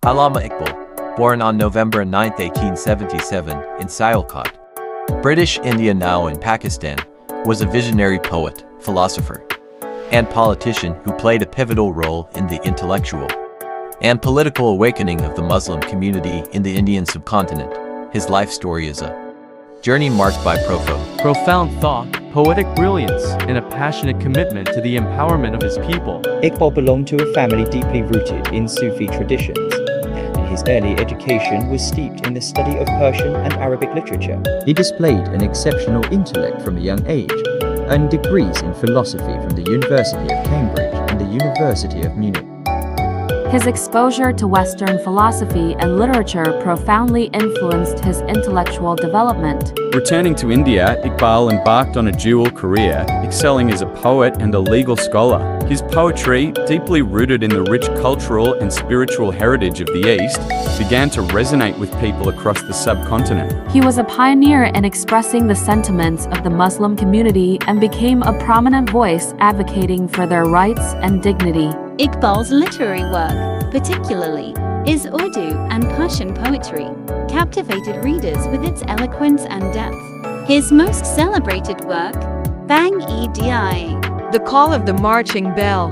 Allama Iqbal, born on November 9, 1877, in Sialkot, British India now in Pakistan, was a visionary poet, philosopher, and politician who played a pivotal role in the intellectual and political awakening of the Muslim community in the Indian subcontinent. His life story is a journey marked by profound thought, poetic brilliance, and a passionate commitment to the empowerment of his people. Iqbal belonged to a family deeply rooted in Sufi traditions, and his early education was steeped in the study of Persian and Arabic literature. He displayed an exceptional intellect from a young age, earned degrees in philosophy from the University of Cambridge and the University of Munich. His exposure to Western philosophy and literature profoundly influenced his intellectual development. Returning to India, Iqbal embarked on a dual career, excelling as a poet and a legal scholar. His poetry, deeply rooted in the rich cultural and spiritual heritage of the East, began to resonate with people across the subcontinent. He was a pioneer in expressing the sentiments of the Muslim community and became a prominent voice advocating for their rights and dignity. Iqbal's literary work, particularly his Urdu and Persian poetry, captivated readers with its eloquence and depth. His most celebrated work, Bang-e-Di, The Call of the Marching Bell,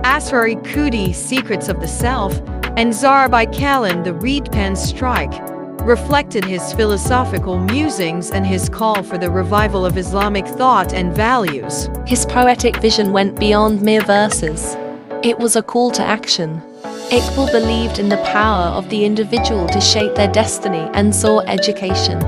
Asrar-e Khudi, Secrets of the Self, and Zar by Kalin, The Reed Pen Strike, reflected his philosophical musings and his call for the revival of Islamic thought and values. His poetic vision went beyond mere verses. It was a call to action. Iqbal believed in the power of the individual to shape their destiny and saw education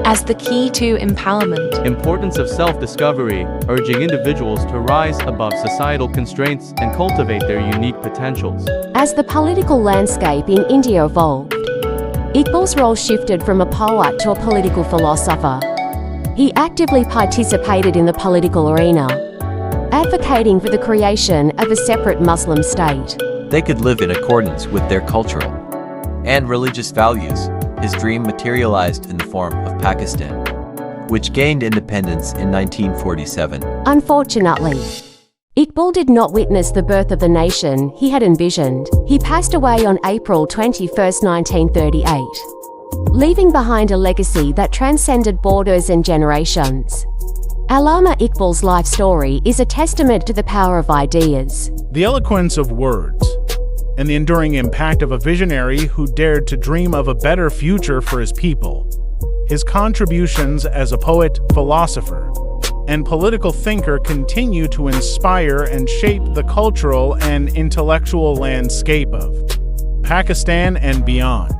as the key to empowerment. Importance of self-discovery, urging individuals to rise above societal constraints and cultivate their unique potentials. As the political landscape in India evolved, Iqbal's role shifted from a poet to a political philosopher. He actively participated in the political arena, advocating for the creation of a separate Muslim state. They could live in accordance with their cultural and religious values. His dream materialized in the form of Pakistan, which gained independence in 1947. Unfortunately, Iqbal did not witness the birth of the nation he had envisioned. He passed away on April 21, 1938, leaving behind a legacy that transcended borders and generations. Allama Iqbal's life story is a testament to the power of ideas, the eloquence of words, and the enduring impact of a visionary who dared to dream of a better future for his people. His contributions as a poet, philosopher, and political thinker continue to inspire and shape the cultural and intellectual landscape of Pakistan and beyond.